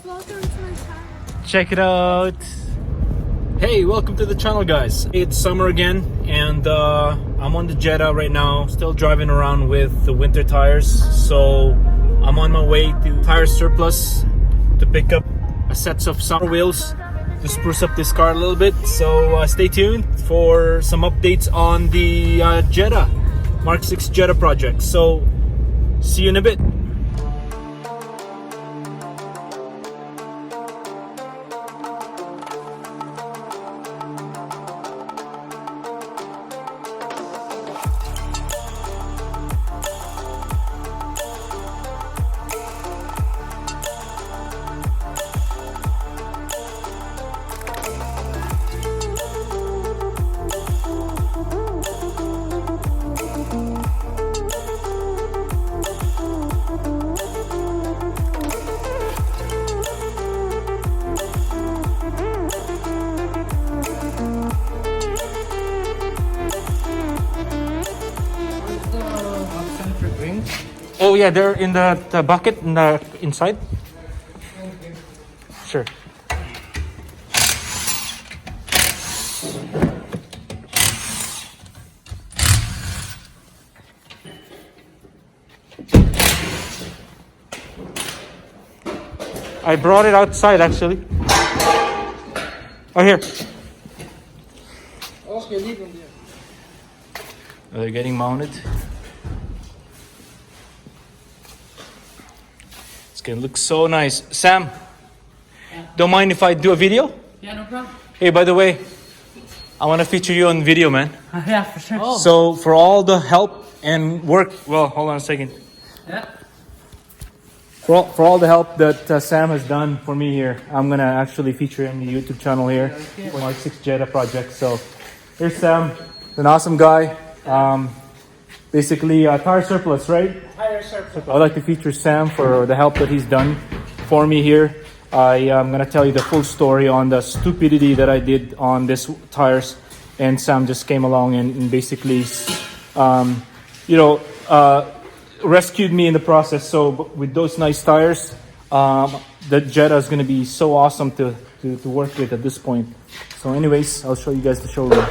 welcome to my channel. Check it out. Hey, welcome to the channel, guys. It's summer again, and I'm on the Jetta right now, still driving around with the winter tires. So I'm on my way to Tire Surplus to pick up a set of summer wheels to spruce up this car a little bit. So stay tuned for some updates on the Jetta Mk6 Jetta project. So see you in a bit. Oh yeah, they're in the bucket in the inside. Sure. I brought it outside actually. Oh, here. Okay, leave them there. They're getting mounted. It's gonna look so nice. Sam, don't mind if I do a video? Yeah, no problem. Hey, by the way, I want to feature you on video, man. Yeah, for sure. Oh. So for all the help and work, well, hold on a second. Yeah. For all the help that Sam has done for me here, I'm gonna actually feature him on the YouTube channel here, for Mk6 Jetta project. So here's Sam, an awesome guy. Basically, Tire Surplus, right? Tire Surplus. I'd like to feature Sam for the help that he's done for me here. I'm gonna tell you the full story on the stupidity that I did on this tires, and Sam just came along and basically, rescued me in the process. So with those nice tires, the Jetta is gonna be so awesome to work with at this point. So anyways, I'll show you guys the showroom.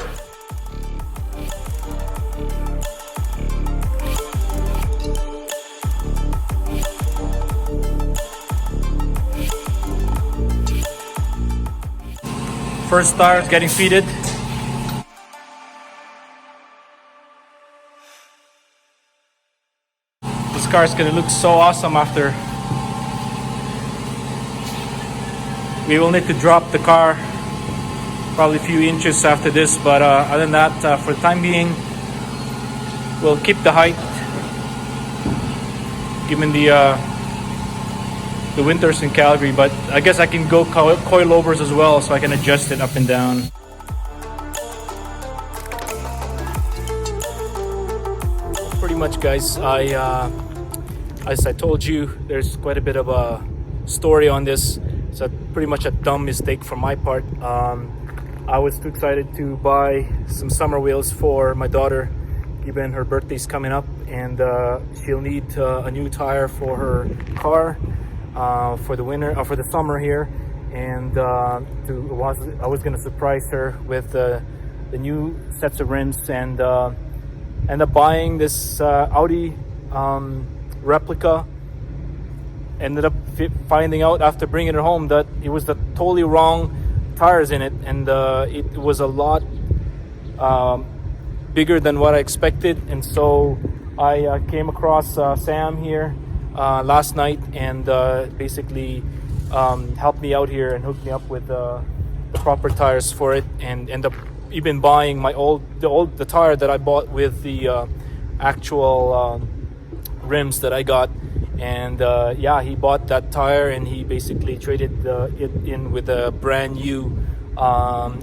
First tire is getting fitted. This car is gonna look so awesome after. We will need to drop the car probably a few inches after this, but other than that, for the time being, we'll keep the height given the winters in Calgary, but I guess I can go coilovers as well, so I can adjust it up and down. Pretty much, guys, as I told you, there's quite a bit of a story on this. It's pretty much a dumb mistake from my part. I was too excited to buy some summer wheels for my daughter, given her birthday's coming up, and she'll need a new tire for her car. For the winter, for the summer here, and I was gonna surprise her with the new sets of rims, and end up buying this Audi replica. Ended up finding out after bringing it home that it was the totally wrong tires in it, and it was a lot bigger than what I expected. And so I came across Sam here last night, and basically helped me out here and hooked me up with the proper tires for it, and end up even buying the tire that I bought with the actual rims that I got. And yeah, he bought that tire, and he basically traded it in with a brand new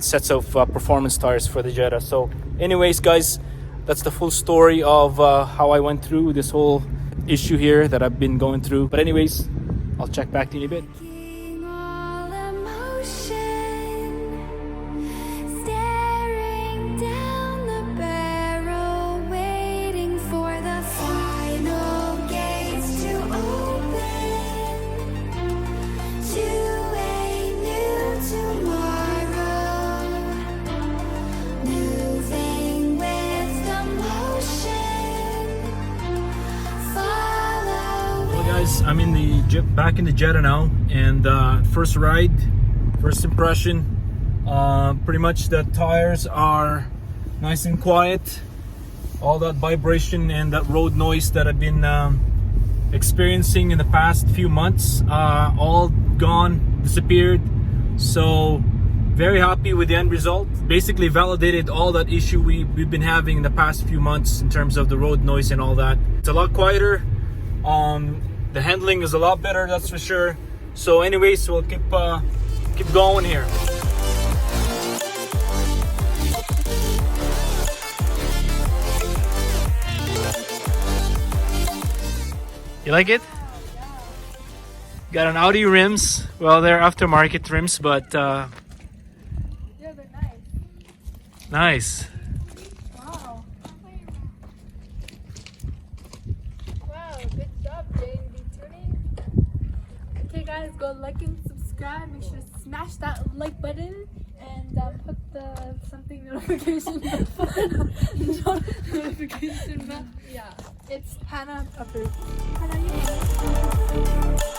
sets of performance tires for the Jetta. So anyways, guys, that's the full story of how I went through this whole issue here that I've been going through. But anyways, I'll check back to you in a bit. To back in the Jetta now, and first ride, first impression. Pretty much the tires are nice and quiet. All that vibration and that road noise that I've been experiencing in the past few months, all gone, disappeared. So very happy with the end result. Basically validated all that issue we've been having in the past few months in terms of the road noise and all that. It's a lot quieter. The handling is a lot better, that's for sure. So anyways, we'll keep going here. You like it? Got an Audi rims. Well, they're aftermarket rims, but Yeah, they're nice. nice. Wow. Wow, good job, J&B Tuning. Okay, guys, go like and subscribe. Make sure to smash that like button and put the something notification notification bell. Yeah, it's Hannah approved. Hannah, you know it.